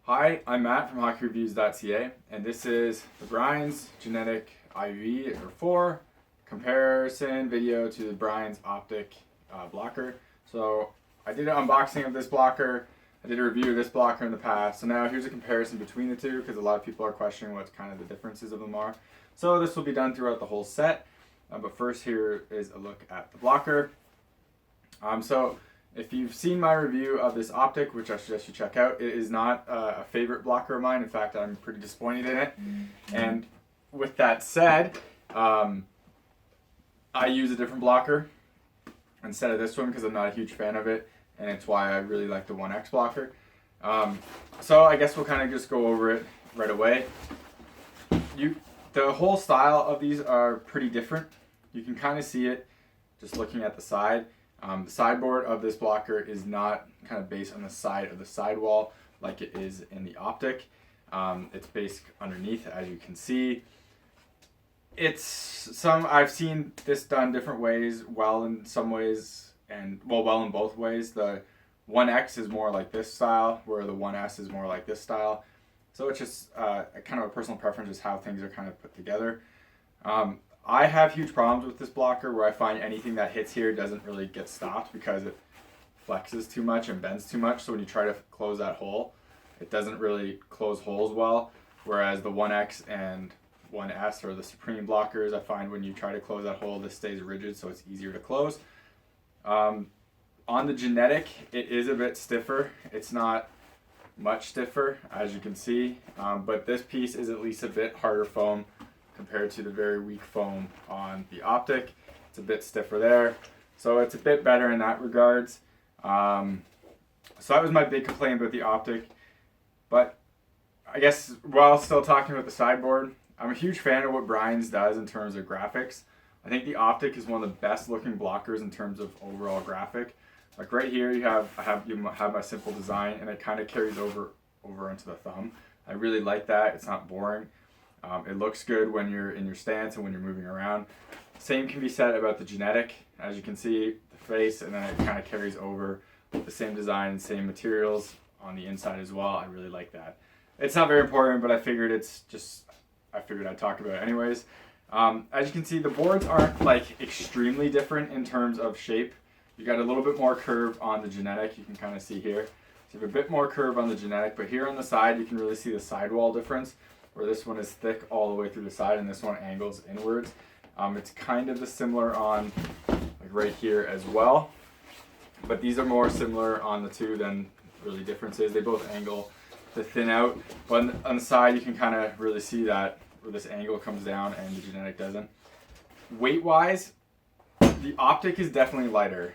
Hi, I'm Matt from HockeyReviews.ca, and this is the Brian's GNetik IV or 4 comparison video to the Brian's Optik blocker. So I did an unboxing of this blocker. I did a review of this blocker in the past. So now here's a comparison between the two because a lot of people are questioning what kind of the differences of them are. So this will be done throughout the whole set. But first, here is a look at the blocker. So if you've seen my review of this Optik, which I suggest you check out, it is not a favorite blocker of mine. In fact, I'm pretty disappointed in it. And with that said, I use a different blocker instead of this one because I'm not a huge fan of it, and it's why I really like the 1X blocker. So I guess we'll kind of just go over it right away. The whole style of these are pretty different. You can kind of see it just looking at the side. The sideboard of this blocker is not kind of based on the side of the sidewall like it is in the Optik. It's based underneath, as you can see. I've seen this done different ways, well in some ways, and well in both ways. The 1X is more like this style, where the 1S is more like this style. So it's just kind of a personal preference, is how things are kind of put together. I have huge problems with this blocker where I find anything that hits here doesn't really get stopped because it flexes too much and bends too much. So when you try to close that hole, it doesn't really close holes well. Whereas the 1X and 1S or the Supreme blockers, I find when you try to close that hole, this stays rigid, so it's easier to close. On the GNetik, it is a bit stiffer. It's not much stiffer, as you can see, but this piece is at least a bit harder foam compared to the very weak foam on the Optik. It's a bit stiffer there, so it's a bit better in that regards. So that was my big complaint about the Optik. But I guess while still talking about the sideboard, I'm a huge fan of what Brian's does in terms of graphics. I think the Optik is one of the best looking blockers in terms of overall graphic. Like right here, you have my simple design, and it kind of carries over into the thumb. I really like that. It's not boring. It looks good when you're in your stance and when you're moving around. Same can be said about the GNetik. As you can see, the face, and then it kind of carries over with the same design and same materials on the inside as well. I really like that. It's not very important, but I figured I'd talk about it anyways. As you can see, the boards aren't like extremely different in terms of shape. You got a little bit more curve on the GNetik. You can kind of see here. So you have a bit more curve on the GNetik, but here on the side, you can really see the sidewall difference, where this one is thick all the way through the side and this one angles inwards. It's kind of similar on like right here as well, but these are more similar on the two than really differences. They both angle to thin out, but on the side you can kind of really see that where this angle comes down and the GNetik doesn't. Weight wise, the Optik is definitely lighter,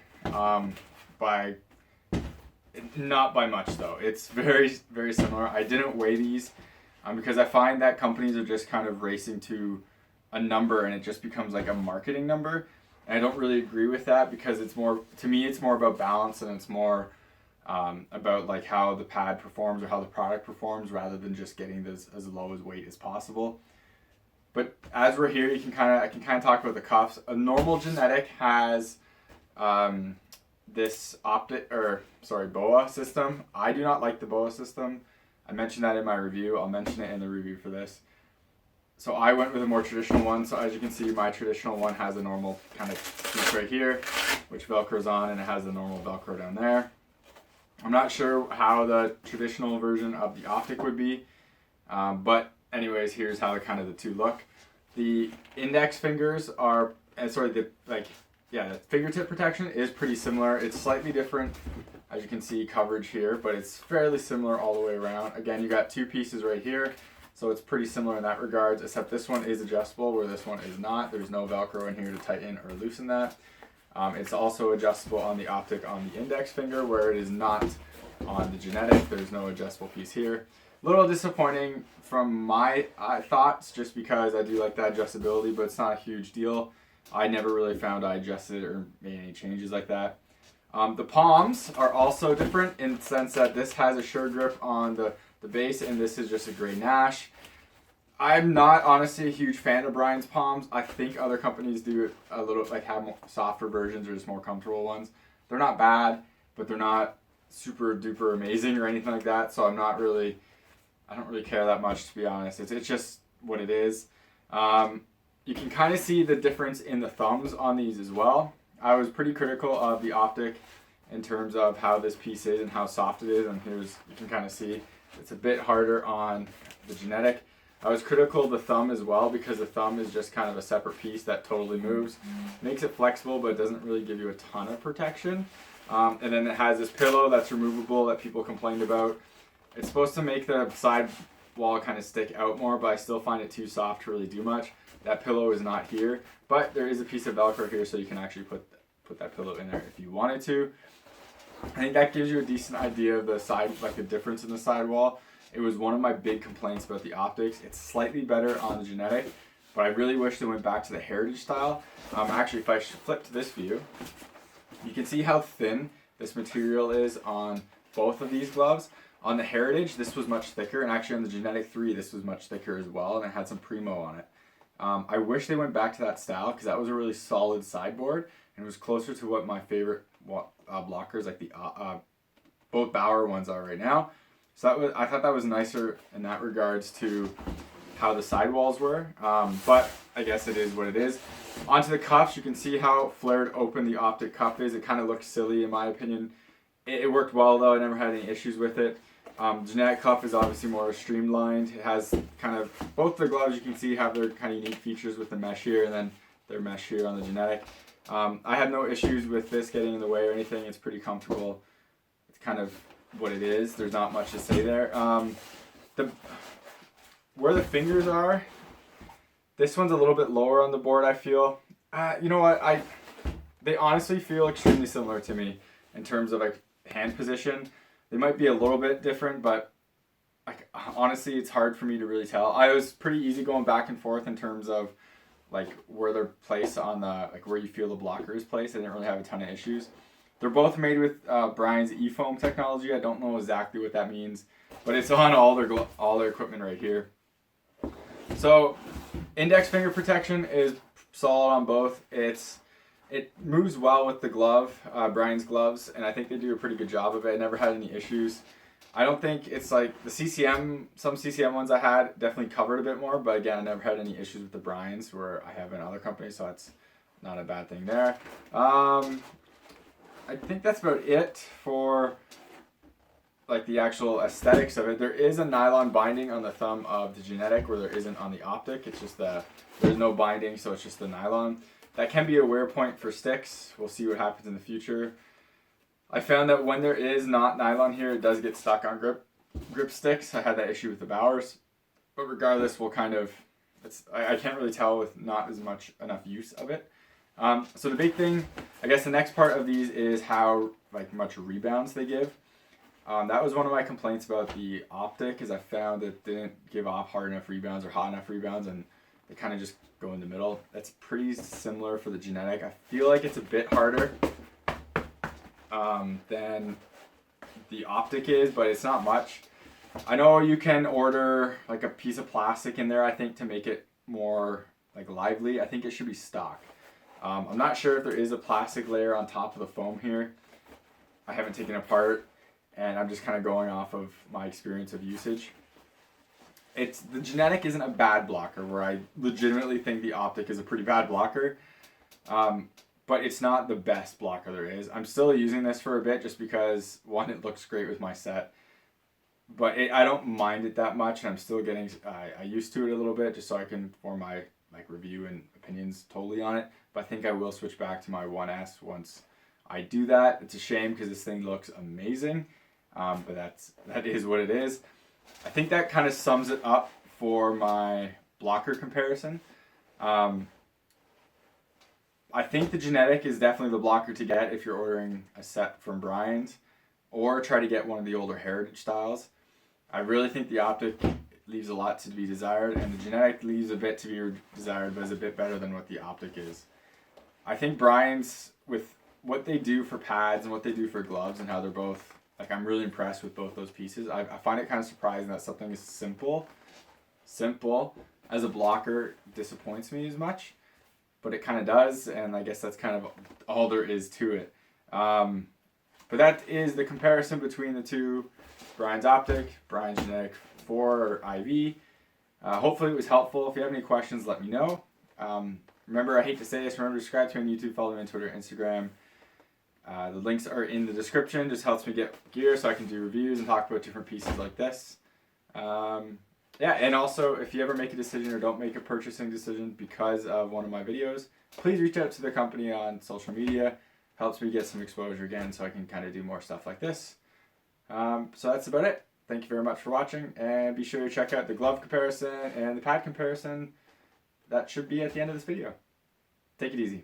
not by much though. It's very, very similar. I didn't weigh these because I find that companies are just kind of racing to a number and it just becomes like a marketing number. And I don't really agree with that because to me it's more about balance, and it's more about like how the pad performs or how the product performs rather than just getting this as low as weight as possible. But as we're here, I can kind of talk about the cuffs. A normal GNetik has this BOA system. I do not like the BOA system. I mentioned that in my review. I'll mention it in the review for this. So I went with a more traditional one. So as you can see, my traditional one has a normal kind of piece right here, which Velcros on, and it has a normal Velcro down there. I'm not sure how the traditional version of the Optik would be, but anyways, here's how the two look. The index fingers are, the fingertip protection is pretty similar. It's slightly different, as you can see, coverage here, but it's fairly similar all the way around. Again, you got two pieces right here, so it's pretty similar in that regards, except this one is adjustable where this one is not. There's no Velcro in here to tighten or loosen that. It's also adjustable on the Optik on the index finger, where it is not on the GNetik. There's no adjustable piece here. A little disappointing from my thoughts, just because I do like that adjustability, but it's not a huge deal. I never really found I adjusted or made any changes like that. The palms are also different in the sense that this has a sure grip on the base, and this is just a gray Nash. I'm not honestly a huge fan of Brian's palms. I think other companies do it a little, like have more softer versions or just more comfortable ones. They're not bad, but they're not super duper amazing or anything like that. So I'm not really I don't really care that much, to be honest. It's just what it is. You can kind of see the difference in the thumbs on these as well. I was pretty critical of the Optik in terms of how this piece is and how soft it is, and here's, you can kind of see it's a bit harder on the GNetik. I was critical of the thumb as well, because the thumb is just kind of a separate piece that totally moves. Makes it flexible, but it doesn't really give you a ton of protection. And then it has this pillow that's removable that people complained about. It's supposed to make the side wall kind of stick out more, but I still find it too soft to really do much. That pillow is not here, but there is a piece of Velcro here, so you can actually put that pillow in there if you wanted to. I think that gives you a decent idea of the side, like the difference in the sidewall. It was one of my big complaints about the Optiks. It's slightly better on the GNetik, but I really wish they went back to the heritage style. Actually, if I flip to this view, you can see how thin this material is on both of these gloves. On the heritage, this was much thicker, and actually on the GNetik IV, this was much thicker as well, and it had some Primo on it. I wish they went back to that style, because that was a really solid sideboard, and it was closer to what my favorite blockers, like the both Bauer ones, are right now. So I thought that was nicer in that regards to how the sidewalls were, but I guess it is what it is. Onto the cuffs, you can see how flared open the Optik cuff is. It kind of looks silly in my opinion. It worked well though, I never had any issues with it. GNetik cuff is obviously more streamlined. It has kind of, both the gloves you can see have their kind of unique features with the mesh here and then their mesh here on the GNetik. I had no issues with this getting in the way or anything. It's pretty comfortable. It's kind of what it is. There's not much to say there. Where the fingers are, this one's a little bit lower on the board, I feel. You know what? They honestly feel extremely similar to me in terms of like hand position. They might be a little bit different, but like honestly, it's hard for me to really tell. I was pretty easy going back and forth in terms of like where they're placed on the, like where you feel the blocker is placed. I didn't really have a ton of issues. They're both made with Brian's e-foam technology. I don't know exactly what that means, but it's on all their equipment right here. So index finger protection is solid on both. It moves well with the glove, Brian's gloves, and I think they do a pretty good job of it. I never had any issues. I don't think it's like the CCM, some CCM ones I had definitely covered a bit more, but again, I never had any issues with the Brian's where I have in other companies, so that's not a bad thing there. I think that's about it for like the actual aesthetics of it. There is a nylon binding on the thumb of the GNetik where there isn't on the Optik. It's just there's no binding, so it's just the nylon. That can be a wear point for sticks. We'll see what happens in the future. I found that when there is not nylon here, it does get stuck on grip sticks. I had that issue with the Bowers, but regardless, we'll kind of, I can't really tell with not as enough use of it. So the big thing, I guess the next part of these is how like much rebounds they give. That was one of my complaints about the Optik, is I found it didn't give off hard enough rebounds or hot enough rebounds, and they kind of just go in the middle. That's pretty similar for the GNetik. I feel like it's a bit harder than the Optik is, but it's not much. I know you can order like a piece of plastic in there, I think, to make it more like lively. I think it should be stock. I'm not sure if there is a plastic layer on top of the foam here. I haven't taken it apart, and I'm just kind of going off of my experience of usage. The GNetik isn't a bad blocker, where I legitimately think the Optik is a pretty bad blocker, but it's not the best blocker there is. I'm still using this for a bit just because, one, it looks great with my set, but I don't mind it that much, and I'm still getting used to it a little bit just so I can form my like review and opinions totally on it. But I think I will switch back to my 1S once I do that. It's a shame because this thing looks amazing, but that is what it is. I think that kind of sums it up for my blocker comparison. I think the GNetik is definitely the blocker to get if you're ordering a set from Brian's, or try to get one of the older heritage styles. I really think the Optik leaves a lot to be desired, and the GNetik leaves a bit to be desired, but is a bit better than what the Optik is. I think Brian's, with what they do for pads and what they do for gloves and how they're both, like, I'm really impressed with both those pieces. I find it kind of surprising that something as simple as a blocker disappoints me as much, but it kind of does, and I guess that's kind of all there is to it. But that is the comparison between the two Brian's Optik, Brian's GNetik IV or IV. Hopefully it was helpful. If you have any questions, let me know. Remember, I hate to say this, remember to subscribe to me on YouTube, follow me on Twitter, Instagram. The links are in the description. Just helps me get gear so I can do reviews and talk about different pieces like this. Yeah, and also if you ever make a decision or don't make a purchasing decision because of one of my videos, please reach out to the company on social media. Helps me get some exposure again so I can kind of do more stuff like this. So that's about it. Thank you very much for watching, and be sure to check out the glove comparison and the pad comparison. That should be at the end of this video. Take it easy.